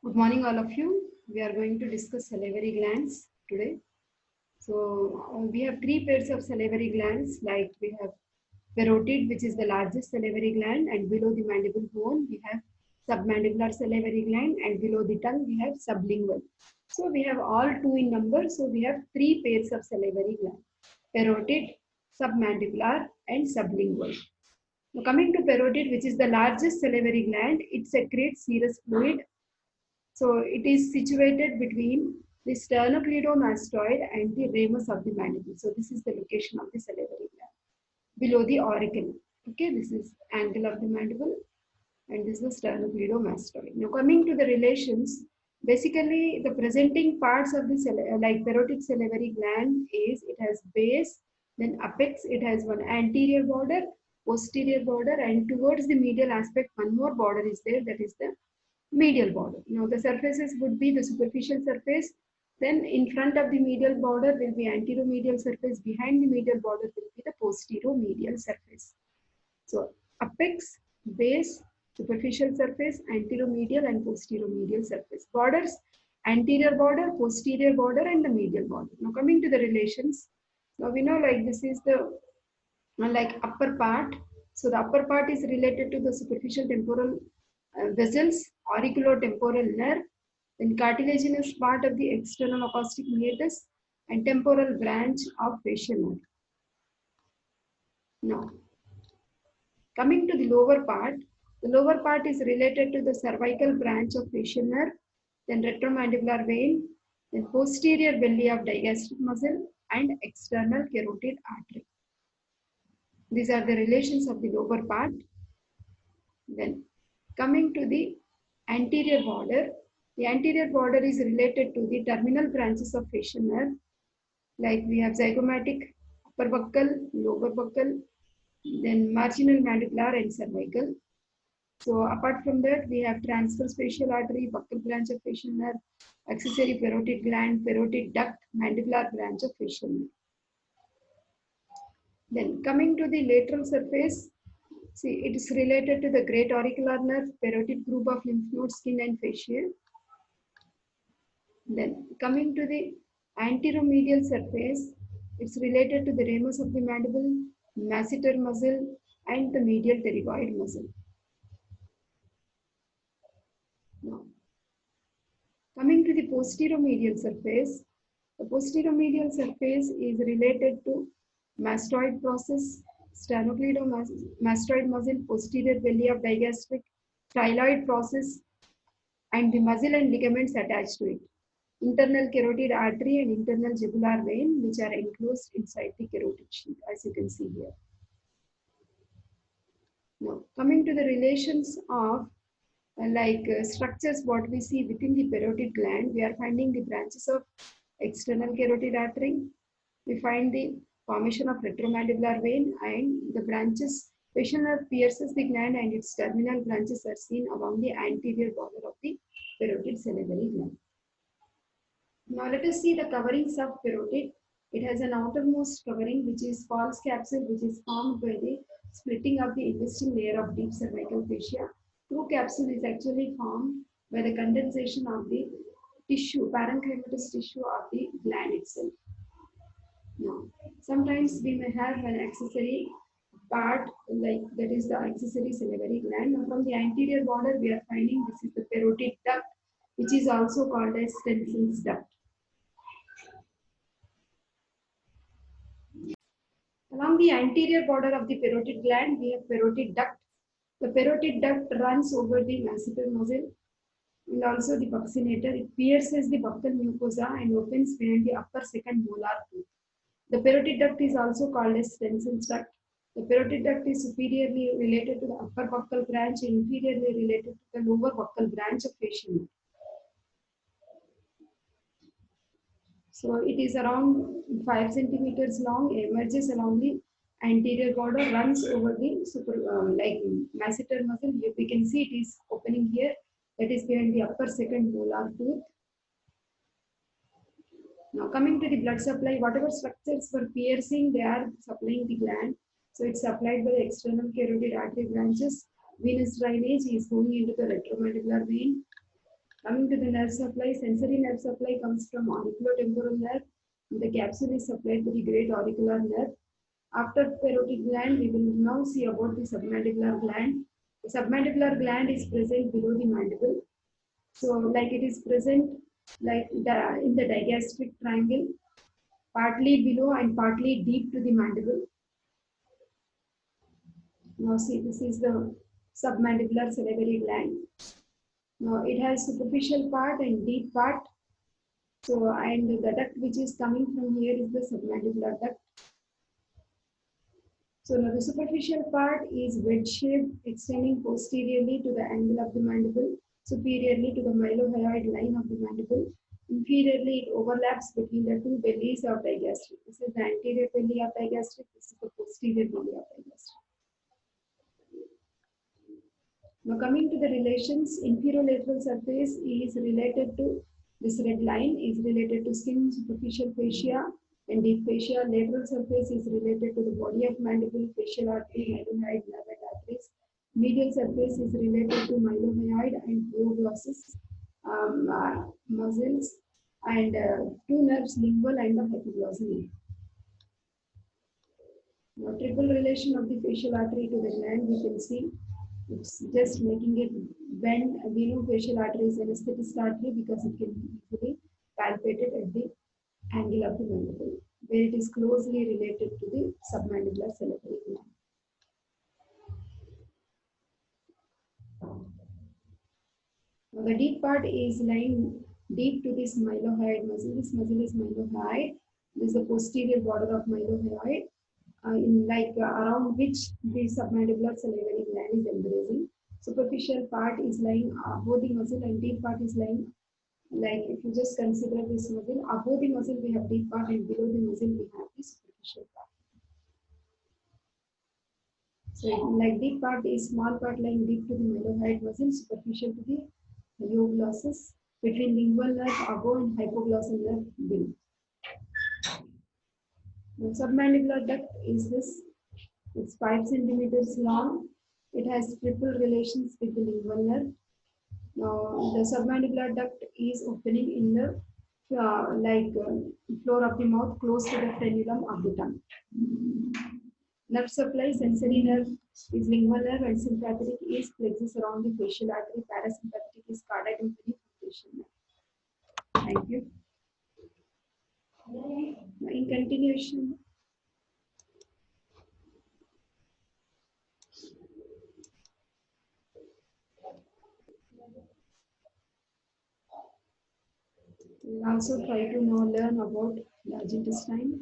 Good morning, all of you. We are going to discuss salivary glands today. We have three pairs of salivary glands. Like we have parotid, which is the largest salivary gland, and below the mandible bone we have submandibular salivary gland, and below the tongue we have sublingual. So we have all two in number. So we have three pairs of salivary gland: parotid, submandibular, and sublingual. Now coming to parotid, which is the largest salivary gland, it secretes serous fluid. So it is situated between the sternocleidomastoid and the ramus of the mandible. So this is the location of the salivary gland below the auricle. Okay, this is angle of the mandible and this is the sternocleidomastoid. Now coming to the relations, basically the presenting parts of the like parotid salivary gland is it has base, then apex, it has one anterior border, posterior border, and towards the medial aspect one more border is there, that is the medial border. Now the surfaces would be the superficial surface. Then in front of the medial border will be anteromedial surface. Behind the medial border will be the posteromedial surface. So apex, base, superficial surface, anteromedial and posteromedial surface. Borders, anterior border, posterior border, and the medial border. Now coming to the relations. Now we know like this is the like upper part. So the upper part is related to the superficial temporal vessels, auriculotemporal nerve, then cartilaginous part of the external acoustic meatus, and temporal branch of facial nerve. Now, coming to the lower part is related to the cervical branch of facial nerve, then retromandibular vein, then posterior belly of digastric muscle, and external carotid artery. These are the relations of the lower part. Then coming to the anterior border, the anterior border is related to the terminal branches of facial nerve, like we have zygomatic, upper buccal, lower buccal, then marginal mandibular and cervical. So apart from that, we have transverse facial artery, buccal branch of facial nerve, accessory parotid gland, parotid duct, mandibular branch of facial nerve. Then coming to the lateral surface, see, it is related to the great auricular nerve, parotid group of lymph nodes, skin and fascia. Then coming to the anteromedial surface, it's related to the ramus of the mandible, masseter muscle, and the medial pterygoid muscle. Now, coming to the posteromedial surface, the posteromedial surface is related to mastoid process, sternocleidomastoid muscle, posterior belly of digastric, styloid process, and the muscle and ligaments attached to it. Internal carotid artery and internal jugular vein, which are enclosed inside the carotid sheath, as you can see here. Now, coming to the relations of structures, what we see within the parotid gland, we are finding the branches of external carotid artery. We find the formation of retromandibular vein, and the branches, facial nerve pierces the gland and its terminal branches are seen along the anterior border of the parotid salivary gland. Now let us see the coverings of parotid. It has an outermost covering which is false capsule, which is formed by the splitting of the investing layer of deep cervical fascia. True capsule is actually formed by the condensation of the tissue, parenchymatous tissue of the gland itself. Now, sometimes we may have an accessory part, like that is the accessory salivary gland. Now, from the anterior border, we are finding this is the parotid duct, which is also called as Stenson's duct. Along the anterior border of the parotid gland, we have parotid duct. The parotid duct runs over the masseter muscle and also the buccinator. It pierces the buccal mucosa and opens behind the upper second molar tooth. The parotid duct is also called as Stenson's duct. The parotid duct is superiorly related to the upper buccal branch and inferiorly related to the lower buccal branch of facial nerve. So it is around 5 centimeters long, emerges along the anterior border, runs over the masseter muscle. We can see it is opening here, that is behind the upper second molar tooth. Now coming to the blood supply, whatever structures were piercing, they are supplying the gland. So it's supplied by the external carotid artery branches. Venous drainage is going into the retromandibular vein. Coming to the nerve supply, sensory nerve supply comes from auriculotemporal nerve. The capsule is supplied to the great auricular nerve. After parotid gland, we will now see about the submandibular gland. The submandibular gland is present below the mandible. So, like it is present like in the digastric triangle, partly below and partly deep to the mandible. Now, see, this is the submandibular salivary gland. Now, it has superficial part and deep part. So, and the duct which is coming from here is the submandibular duct. So now the superficial part is wedge-shaped, extending posteriorly to the angle of the mandible, superiorly to the mylohyoid line of the mandible. Inferiorly, it overlaps between the two bellies of digastric. This is the anterior belly of digastric. This is the posterior belly of digastric. Now coming to the relations, inferolateral surface is related to this red line is related to skin, superficial fascia, and deep fascia. Lateral surface is related to the body of mandible, facial artery, mylohyoid nerve and arteries. Medial surface is related to mylohyoid and hyoglossus muscles and two nerves, lingual and the hypoglossal. Now, triple relation of the facial artery to the gland, we can see it's just making it bend. We know facial artery is an anesthetist artery because it can be easily palpated at the angle of the mandible, where it is closely related to the submandibular salivary gland. Now, the deep part is lying deep to this mylohyoid muscle. This muscle is mylohyoid. This is the posterior border of mylohyoid. Around which the submandibular salivary gland is embracing. Superficial part is lying above the muscle and deep part is lying, like if you just consider this muscle, above the muscle we have deep part and below the muscle we have the superficial part. So like deep part is small part lying deep to the mylohyoid muscle, superficial to the hyoglossus, between lingual nerve above and hypoglossal nerve below. The submandibular duct is this. It's 5 centimeters long. It has triple relations with the lingual nerve. Now, the submandibular duct is opening in the floor of the mouth, close to the frenulum of the tongue. Nerve supply, sensory nerve is lingual nerve, and sympathetic is plexus around the facial artery. Parasympathetic is cardiac tympani facial nerve. Thank you. In continuation. We'll also try to now learn about large intestine.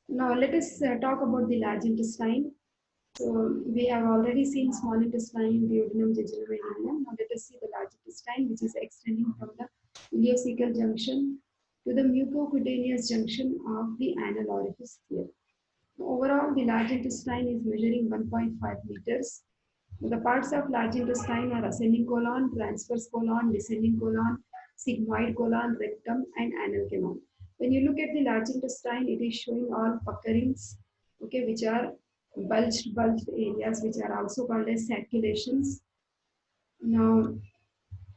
Now let us talk about the large intestine. So we have already seen small intestine, duodenum, jejunum, and ileum. Now let us see the large intestine, which is extending from the ileocecal junction to the mucocutaneous junction of the anal orifice here. Overall, the large intestine is measuring 1.5 meters. The parts of large intestine are ascending colon, transverse colon, descending colon, sigmoid colon, rectum, and anal canal. When you look at the large intestine, it is showing all puckerings, okay, which are bulged areas, which are also called as saculations. Now,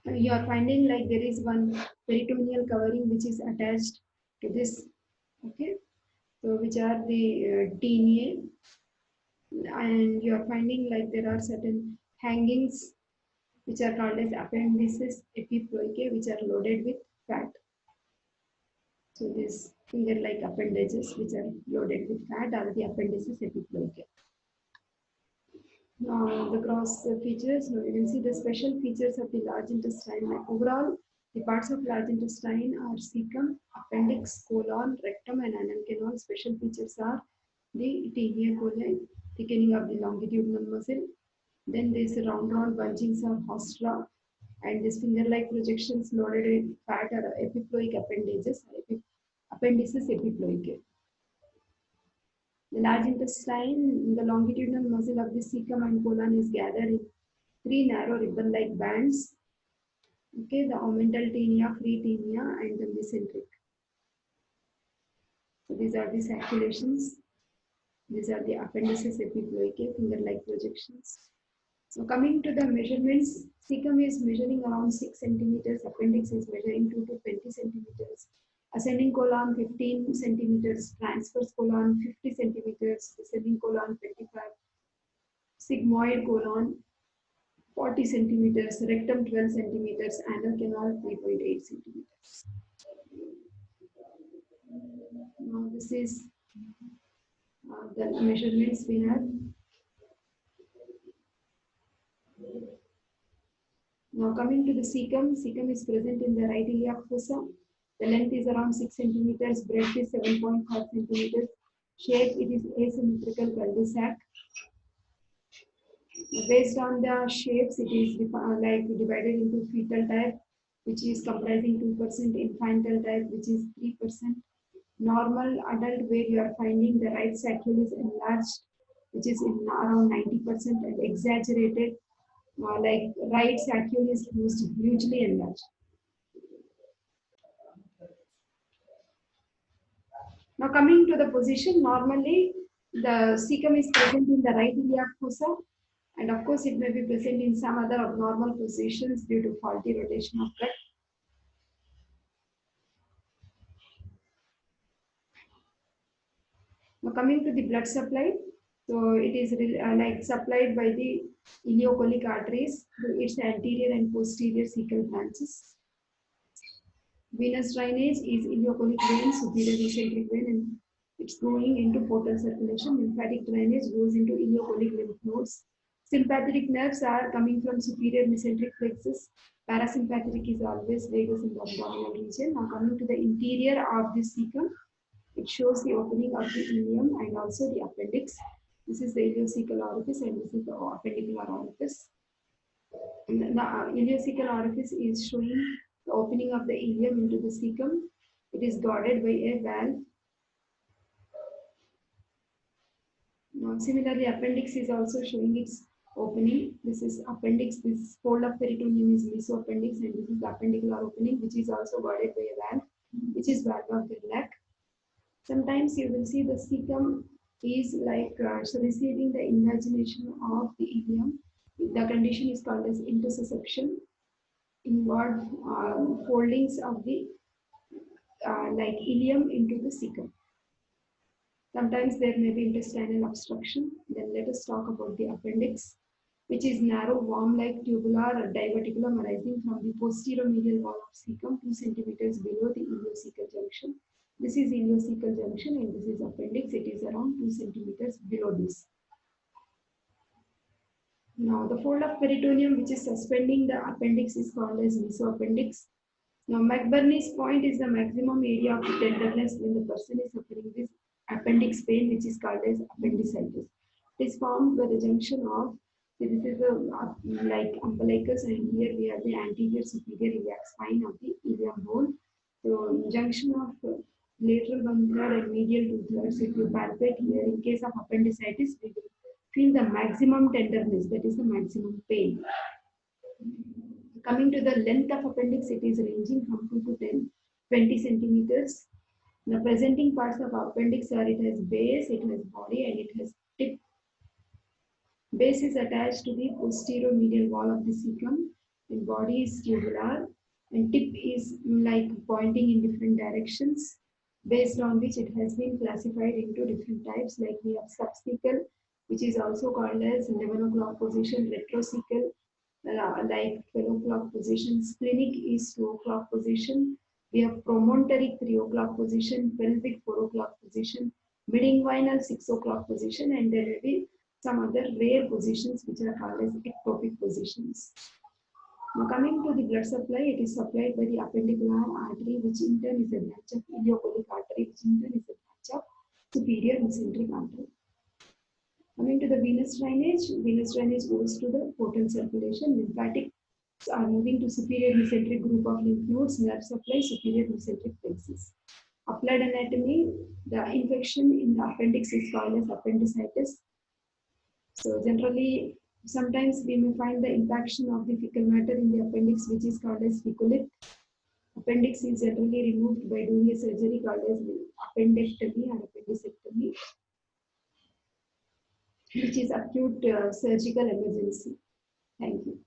you are finding like there is one peritoneal covering which is attached to this, okay. So, which are the taeniae, and you are finding like there are certain hangings which are called as appendices epiploicae, which are loaded with fat. So these finger-like appendages which are loaded with fat are the appendices epiploicae. Now the gross features, now you can see the special features of the large intestine. Like overall, the parts of large intestine are cecum, appendix, colon, rectum, and anal canal. Special features are the taenia coli, thickening of the longitudinal muscle. Then there is round bulgings of haustra, and these finger-like projections loaded with fat are epiploic appendages, appendices epiploicae. The large intestine, the longitudinal muscle of the cecum and colon is gathered in 3 narrow ribbon-like bands. Okay, the omental taenia, free taenia, and the mesenteric. So these are the circulations. These are the appendices epiploicae, finger-like projections. So coming to the measurements, cecum is measuring around 6 centimeters, appendix is measuring 2 to 20 centimeters, ascending colon 15 centimeters, transverse colon 50 centimeters, descending colon 25, sigmoid colon 40 centimeters, rectum 12 centimeters, anal canal 3.8 centimeters. Now this is the measurements we have. Now coming to the cecum, cecum is present in the right iliac fossa. The length is around 6 centimeters, breadth is 7.5 centimeters. Shape, it is asymmetrical cul-de-sac. Based on the shapes, it is divided into fetal type, which is comprising 2%, infantile type, which is 3%. Normal adult, where you are finding the right saccule is enlarged, which is in around 90%, and exaggerated, like right saccule is hugely enlarged. Now coming to the position, normally the cecum is present in the right iliac fossa, and of course it may be present in some other abnormal positions due to faulty rotation of gut. Now coming to the blood supply, so it is like supplied by the ileocholic arteries through its anterior and posterior cecal branches. Venous drainage is ileocholic vein, superior mesenteric vein, and it's going into portal circulation. Lymphatic drainage goes into ileocholic lymph nodes. Sympathetic nerves are coming from superior mesenteric plexus. Parasympathetic is always vagus in the abdominal region. Now coming to the interior of the cecum, it shows the opening of the ileum and also the appendix. This is the ileocecal orifice and this is the appendicular orifice. And the ileocecal orifice is showing the opening of the ileum into the cecum. It is guarded by a valve. Now, similarly, appendix is also showing its opening. This is appendix. This fold of peritoneum is mesoappendix, and this is the appendicular opening, which is also guarded by a valve, which is valve of Gerlach. Sometimes you will see the cecum is like receiving the invagination of the ileum. The condition is called as intussusception. Inward foldings of the like ileum into the cecum. Sometimes there may be intestinal obstruction. Then let us talk about the appendix, which is narrow worm-like tubular diverticulum arising from the posteromedial wall of cecum 2 centimeters below the ileocecal junction. This is ileocecal junction and this is appendix. It is around 2 centimeters below this. Now the fold of peritoneum which is suspending the appendix is called as mesoappendix. Now McBurney's point is the maximum area of tenderness when the person is suffering this appendix pain, which is called as appendicitis. It is formed by the junction of, this is the like umbilicus, and here we have the anterior superior iliac spine of the ilium bone. So junction of lateral 1/3 and medial 2/3. If you palpate here, in case of appendicitis, we will feel the maximum tenderness, that is the maximum pain. Coming to the length of appendix, it is ranging from 2 to 20 centimeters. The presenting parts of appendix are, it has base, it has body, and it has tip. Base is attached to the posteromedial wall of the cecum, and body is tubular, and tip is like pointing in different directions, based on which it has been classified into different types. Like we have subcecal, which is also called as 11 o'clock position, retrocecal, like 12 o'clock position, splenic is 2 o'clock position. We have promontory 3 o'clock position, pelvic 4 o'clock position, midinguinal 6 o'clock position, and there will be some other rare positions which are called as ectopic positions. Now coming to the blood supply, it is supplied by the appendicular artery, which in turn is a branch of ileocholic artery, which in turn is a branch of superior mesenteric artery. Coming to the venous drainage goes to the portal circulation. Lymphatics are moving to superior mesenteric group of lymph nodes. Nerve supply, superior mesenteric plexus. Applied anatomy, the infection in the appendix is called as appendicitis. So generally, sometimes we may find the impaction of the fecal matter in the appendix, which is called as fecolith. Appendix is generally removed by doing a surgery called as appendectomy or appendicectomy, which is acute surgical emergency. Thank you.